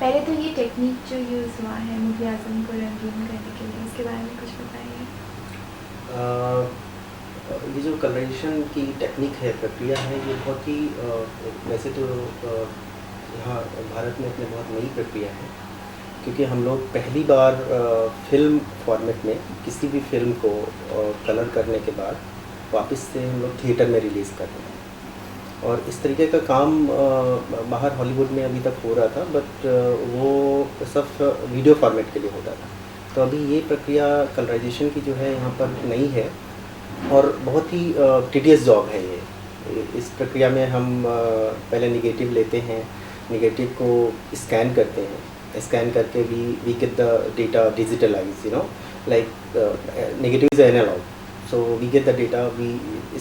पहले तो ये टेक्निक जो यूज़ हुआ है मुग़ल आज़म को रंगीन करने के लिए, इसके बारे में कुछ बताइए। ये जो कलराइजेशन की टेक्निक है, प्रक्रिया है, ये बहुत ही वैसे तो यहाँ भारत में अपने बहुत नई प्रक्रिया है, क्योंकि हम लोग पहली बार फ़िल्म फॉर्मेट में किसी भी फ़िल्म को कलर करने के बाद वापस से हम लोग थिएटर में रिलीज़ कर रहे हैं। और इस तरीके का काम बाहर हॉलीवुड में अभी तक हो रहा था, बट वो सिर्फ वीडियो फॉर्मेट के लिए होता था। तो अभी ये प्रक्रिया कलराइजेशन की जो है यहाँ पर नई है और बहुत ही टीडियस जॉब है ये। इस प्रक्रिया में हम पहले नेगेटिव लेते हैं, नेगेटिव को स्कैन करते हैं, स्कैन करके we get the data digitalize, you know, like negative is analog, so we get the data, we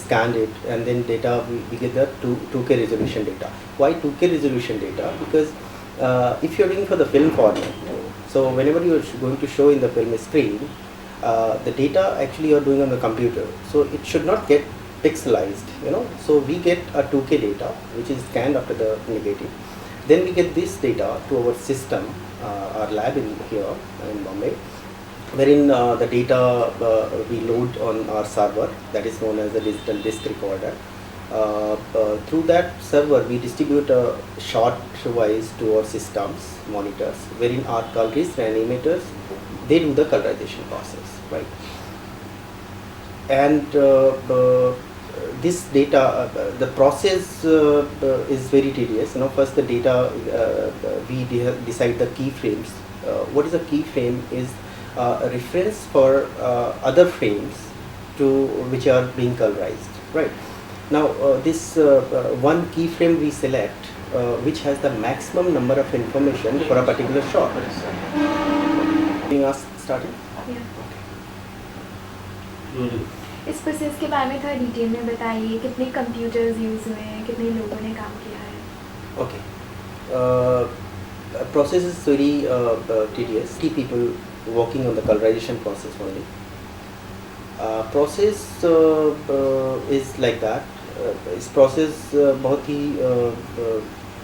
scanned it, and then data we get the 2K resolution data. Why 2K resolution data? Because if you're doing for the film format, so whenever you're going to show in the film screen, the data actually you're doing on the computer, so it should not get pixelized, you know. So we get a 2K data which is scanned after the negative, then we get this data to our system, our lab in here in Bombay, wherein the data we load on our server, that is known as the digital disc recorder. Through that server we distribute shot wise to our systems monitors, wherein our colorists and animators, they do the colorization process, right? And this data, the process is very tedious, you know. First the data, we decide the keyframes. What is a keyframe? Is a reference for other frames to which are being colorized, right? Now this one keyframe we select which has the maximum number of information for a particular shot. Being asked starting? इस process के बारे में थोड़ा detail में बताइए, कितने computers use हुए हैं, कितने लोगों ने काम किया है। Okay. Process is very tedious. 3 people working on the colorization process only. Process is like that. इस process बहुत ही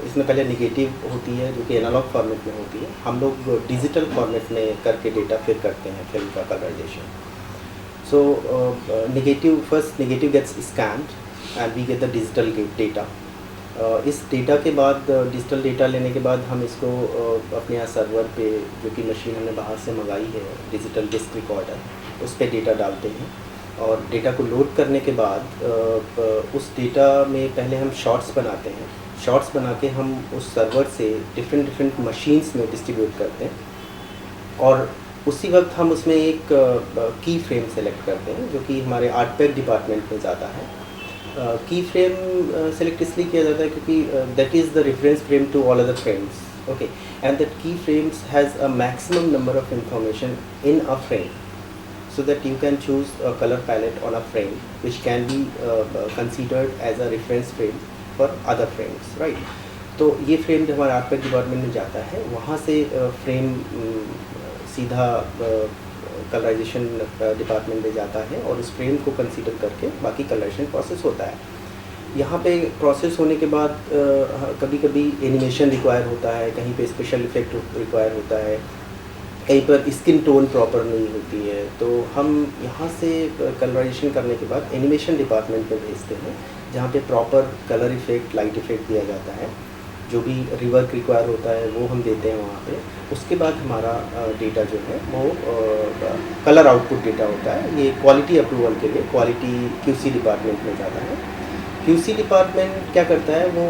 इसमें पहले नेगेटिव होती है जो कि एनालॉग फॉर्मेट में होती है, हम लोग डिजिटल फॉर्मेट में करके डेटा फिर करते हैं फिल्म का colourisation. So first negative gets scanned and we get the digital data. इस डेटा के बाद, डिजिटल डेटा लेने के बाद हम इसको अपने यहाँ सर्वर पे, जो कि मशीन हमने बाहर से मंगाई है, डिजिटल डिस्क रिकॉर्डर, उस पर डेटा डालते हैं। और डेटा को लोड करने के बाद उस डेटा में पहले हम शॉट्स बनाते हैं। शॉट्स बना के हम उस सर्वर से डिफरेंट मशीन्स में डिस्ट्रीब्यूट करते हैं और उसी वक्त हम उसमें एक की फ्रेम सेलेक्ट करते हैं, जो कि हमारे आर्टपैक डिपार्टमेंट में ज़्यादा है। की फ्रेम सेलेक्ट इसलिए किया जाता है क्योंकि that is the reference frame to all other frames, okay, and that key frames has a maximum number of information in a frame, so that you can choose a color palette on a frame which can be considered as a reference frame for other frames, right? तो ये frame जब हमारे आर्टपैक department में जाता है, वहाँ से frame सीधा कलराइजेशन डिपार्टमेंट में जाता है और उस फ्रेम को कंसीडर करके बाकी कलराइजेशन प्रोसेस होता है। यहाँ पे प्रोसेस होने के बाद कभी कभी एनिमेशन रिक्वायर होता है, कहीं पे स्पेशल इफेक्ट रिक्वायर होता है, कहीं पर स्किन टोन प्रॉपर नहीं होती है, तो हम यहाँ से कलराइजेशन करने के बाद एनिमेशन डिपार्टमेंट में भेजते हैं, जहाँ पे proper colour effect, light effect दिया जाता है, जो भी रिवर्क रिक्वायर होता है वो हम देते हैं वहाँ पे। उसके बाद हमारा डेटा जो है वो कलर आउटपुट डेटा होता है। ये क्वालिटी अप्रूवल के लिए क्वालिटी QC डिपार्टमेंट में जाता है। QC डिपार्टमेंट क्या करता है, वो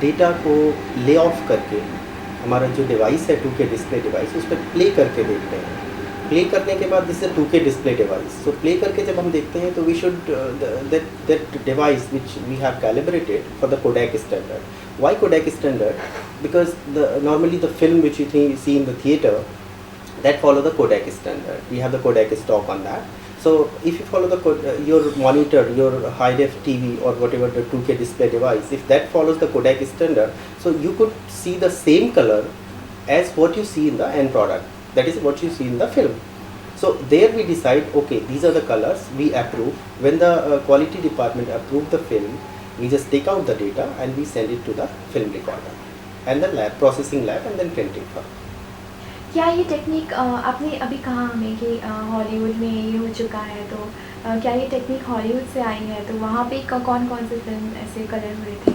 डेटा को ले ऑफ करके हमारा जो डिवाइस है 2K डिस्प्ले डिवाइस, उस पर प्ले करके देखते हैं। प्ले करने के बाद this is 2K display device, so play करके जब हम देखते हैं तो we should that device which we have calibrated for the Kodak standard. Why Kodak standard? Because normally the film which you see in the theatre that follow the codec standard. We have the codec stock on that. So if you follow the your monitor, your high def TV or whatever the 2K display device, if that follows the codec standard, so you could see the same color as what you see in the end product. That is what you see in the film. So there we decide, okay, these are the colors we approve. When the quality department approve the film, we just take out the data and we send it to the film recorder. and the lab, processing lab, and then printing farm. क्या ये technique आपने अभी कहा हमें कि Hollywood में ये हो चुका है, तो क्या ये टेक्निक हॉलीवुड से आई है? तो वहाँ पे कौन कौन से फिल्म ऐसे कलर हुए थे?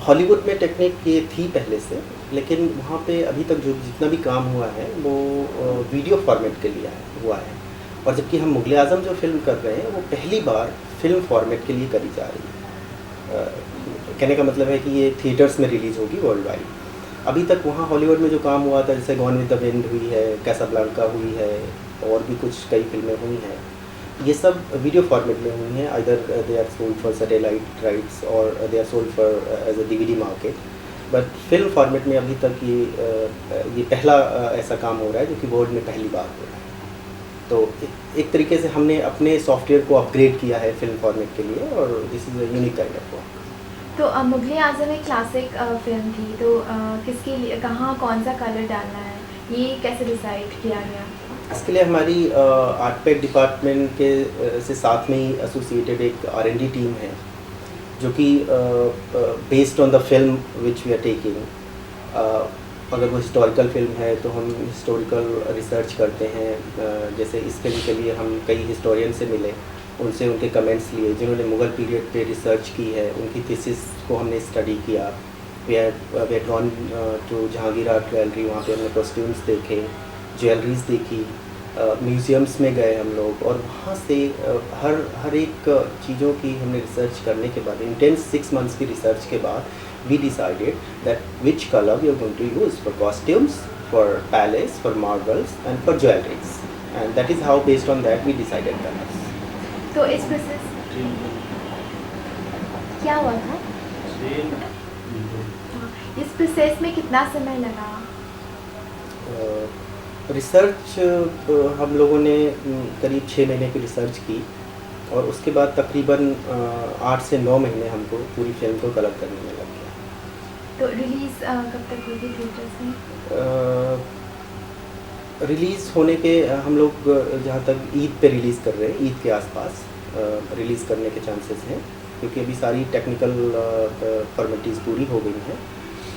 हॉलीवुड में टेक्निक ये थी पहले से, लेकिन वहाँ पे अभी तक जो जितना भी काम हुआ है वो वीडियो फॉर्मेट के लिए हुआ है। और जबकि हम मुग़ल आज़म जो फ़िल्म कर रहे हैं वो पहली बार फिल्म फॉर्मेट के लिए करी जा रही है। कहने का मतलब है कि ये थिएटर्स में रिलीज़ होगी वर्ल्ड वाइड। अभी तक वहाँ हॉलीवुड में जो काम हुआ था, जैसे गॉन विद द विंड हुई है, कैसाब्लांका हुई है, और भी कुछ कई फिल्में हुई हैं, ये सब वीडियो फॉर्मेट में हुई हैं। Either they are sold for satellite rights और they are sold for as a DVD market. But film format में अभी तक ये पहला ऐसा काम हो रहा है जो कि वर्ल्ड में पहली बार हो रहा है। तो एक तरीके से हमने अपने सॉफ्टवेयर को अपग्रेड किया है फिल्म फॉर्मेट के लिए, और this is a unique kind of work. तो मुग़ल आज़म एक क्लासिक फिल्म थी, तो किसके लिए कहाँ कौन सा कलर डालना है, ये कैसे डिसाइड किया गया? इसके लिए हमारी आर्ट पैक डिपार्टमेंट के से साथ में ही एसोसिएटेड एक R&D टीम है, जो कि based on the film which we are taking, अगर वो हिस्टोरिकल फिल्म है तो हम हिस्टोरिकल रिसर्च करते हैं। जैसे इस फिल्म के लिए हम कई हिस्टोरियन से मिले, उनसे उनके कमेंट्स लिए जिन्होंने मुग़ल पीरियड पे रिसर्च की है, उनकी थीसिस को हमने स्टडी किया। We have gone to Jahangir art gallery, वहाँ पे हमने कॉस्ट्यूम्स देखे, ज्वेलरीज देखी, म्यूज़ियम्स में गए हम लोग, और वहाँ से हर एक चीज़ों की हमने रिसर्च करने के बाद, इंटेंस 6 मंथ्स की रिसर्च के बाद, we decided that which colour we are going to use for costumes, for palace, for marbles and for jewelleries, and that is how based on that we decided colours. तो इस process क्या हुआ था? हाँ, इस process में कितना समय लगा? रिसर्च हम लोगों ने करीब 6 महीने की रिसर्च की, और उसके बाद तकरीबन 8 से 9 महीने हमको पूरी फिल्म को कलर करने में लग गया। तो रिलीज़ कब तक होगी थिएटर्स में? रिलीज़ होने के हम लोग जहाँ तक ईद पे रिलीज़ कर रहे हैं, ईद के आसपास रिलीज़ करने के चांसेस हैं, क्योंकि अभी सारी टेक्निकल फॉर्मेलिटीज़ पूरी हो गई हैं,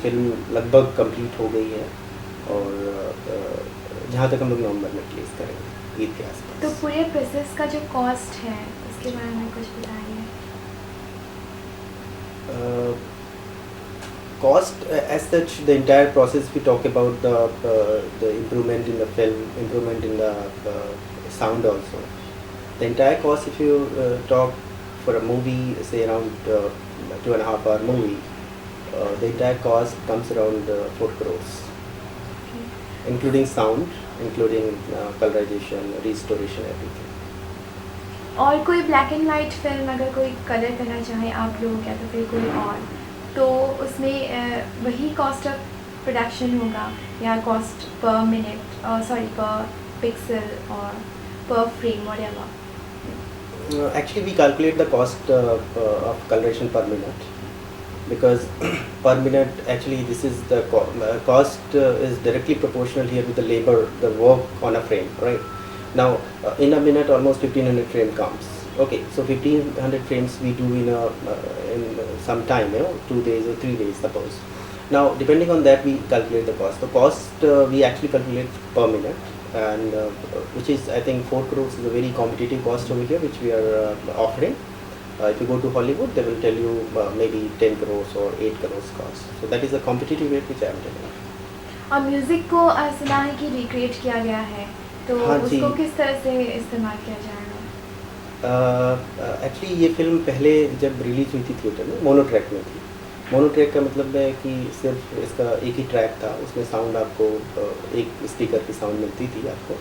फिल्म लगभग कंप्लीट हो गई है, और जहाँ तक हम लोग नवंबर में रिलीज़ करेंगे ईद के आसपास। तो पूरे प्रोसेस का जो कॉस्ट है उसके बारे में कुछ बताइए। Cost as such, the entire process we talk about the improvement in the film, improvement in the sound also. The entire cost, if you talk for a movie, say around 2.5 hour movie, the entire cost comes around 4 crores, including sound, including colorization, restoration, everything. और कोई black and white film अगर कोई colour करना चाहे आप लोग या तो फिर कोई और, तो उसमें वही कॉस्ट ऑफ प्रोडक्शन होगा, या कॉस्ट पर मिनट, सॉरी पर पिक्सल और पर frame, whatever? Actually, we calculate the cost of coloration per minute, because per minute, actually this is the cost is directly proportional here with the labor, the work on a frame, right? Now in a minute almost 1500 frame comes. Okay, so 1500 frames we do in some time, 2 days or 3 days suppose. Now depending on that we calculate the cost. The cost we actually calculate per minute, and which is, I think 4 crores is a very competitive cost over here which we are offering. If you go to Hollywood, they will tell you maybe 10 crores or 8 crores cost. So that is the competitive rate which I am telling you. और music को सुना है कि recreate किया गया है, तो हाँ जी। उसको किस तरह से इस्तेमाल किया जाएगा? एक्चुअली ये फिल्म पहले जब रिलीज हुई थी थिएटर में, मोनो ट्रैक में थी। मोनो ट्रैक का मतलब है कि सिर्फ इसका एक ही ट्रैक था, उसमें साउंड आपको एक स्पीकर की साउंड मिलती थी आपको।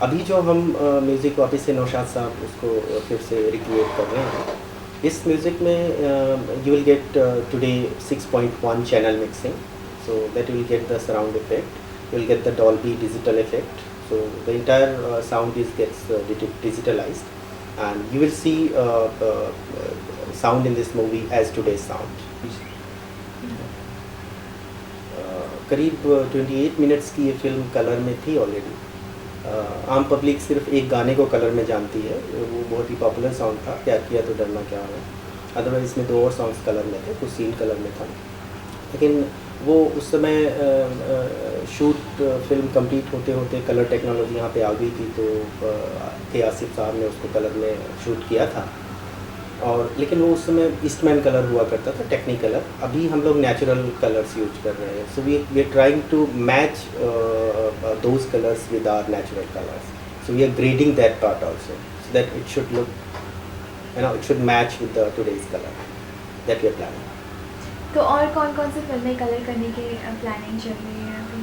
अभी जो हम म्यूज़िक वापस से नौशाद साहब उसको फिर से रिक्रिएट कर रहे हैं, इस म्यूज़िक में you will get today 6.1 channel mixing, so that you will get the surround effect, you will get the Dolby digital effect, so the entire sound gets digitalized, and you will see sound in this movie as today's sound. करीब 28 minutes की ये film colour में थी already. आम public सिर्फ एक गाने को कलर में जानती है, वो बहुत ही पॉपुलर सॉन्ग था, प्यार किया तो डरना क्या है। अदरवाइज़ इसमें 2 और सॉन्ग्स कलर में थे, कुछ सीन कलर में था। लेकिन वो उस समय शूट फ़िल्म कंप्लीट होते-होते कलर टेक्नोलॉजी यहाँ पे आ गई थी, तो के आसिफ़ साहब ने उसको कलर में शूट किया था। और लेकिन वो उस समय ईस्टमैन कलर हुआ करता था, टेक्निकलर। अभी हम लोग नेचुरल कलर्स यूज़ कर रहे हैं। So we are trying to match those colours with our natural colours. So we are grading that part also, so that it should look, you know, it should match with the today's colour that we are planning. तो और कौन-कौन सी फ़िल्में colour करने की planning चल रही है अभी?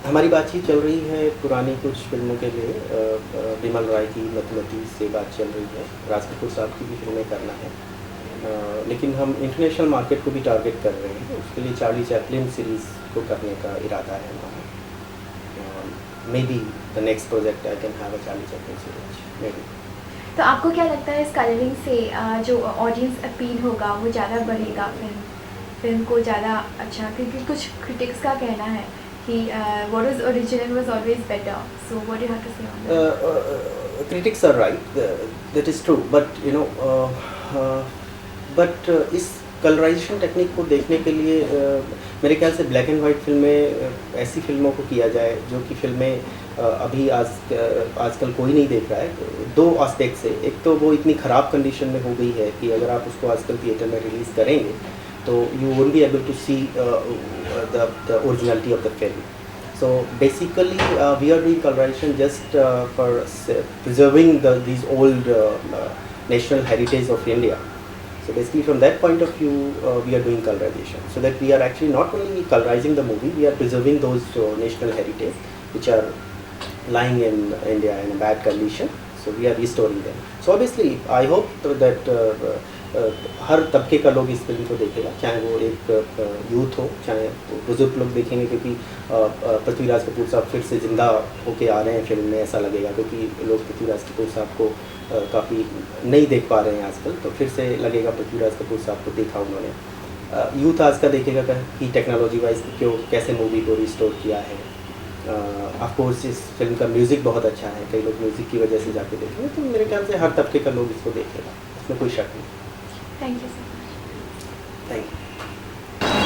हमारी बातचीत चल रही है पुरानी कुछ फ़िल्मों के लिए। बिमल रॉय की मधुमती से बात चल रही है, राज कपूर साहब की भी फ़िल्में करना है। लेकिन हम इंटरनेशनल मार्केट को भी टारगेट कर रहे हैं, उसके लिए चार्ली चैपलिन सीरीज़ को करने का इरादा है हमारा। May be the next project I can have a Charlie Chaplin series, may be. तो आपको क्या लगता है इस कलरिंग से जो ऑडियंस अपील होगा वो ज़्यादा बढ़ेगा, फिल्म को ज़्यादा अच्छा? क्योंकि कुछ क्रिटिक्स का कहना है कि what is original was always better, so what do you have to say on that? Critics are right, that is true, but you know, इस कलराइजेशन टेक्निक को देखने के लिए मेरे ख्याल से ब्लैक एंड वाइट फिल्में, ऐसी फिल्मों को किया जाए जो कि फिल्में अभी आजकल कोई नहीं देख रहा है। 2 एस्पेक्ट से, एक तो वो इतनी ख़राब कंडीशन में हो गई है कि अगर आप उसको आजकल थिएटर में रिलीज़ करेंगे तो you won't be able to see the originality of the film. So basically, we are doing colorization just for preserving these old national heritage of India. So basically, from that point of view, we are doing colorization, so that we are actually not only colorizing the movie, we are preserving those national heritage which are lying in India in a bad condition. So we are restoring them. So obviously, I hope that हर तबके का लोग इस film को देखेगा, चाहे वो एक youth हो, चाहे बुजुर्ग लोग देखेंगे, क्योंकि पृथ्वीराज कपूर साहब फिर से ज़िंदा होके आ रहे हैं फिल्म में, ऐसा लगेगा, क्योंकि लोग पृथ्वीराज कपूर साहब को काफ़ी नहीं देख पा रहे हैं आजकल, तो फिर से लगेगा पृथ्वीराज कपूर साहब को देखा उन्होंने। यूथ आज का देखेगा कि टेक्नोलॉजी वाइज क्यों कैसे मूवी को रिस्टोर किया है। ऑफ कोर्स इस फिल्म का म्यूज़िक बहुत अच्छा है, कई लोग म्यूज़िक की वजह से जाके देखेंगे, तो मेरे ख्याल से हर तबके का लोग इसको देखेगा, इसमें कोई शक नहीं। Thank you so much. Thank you.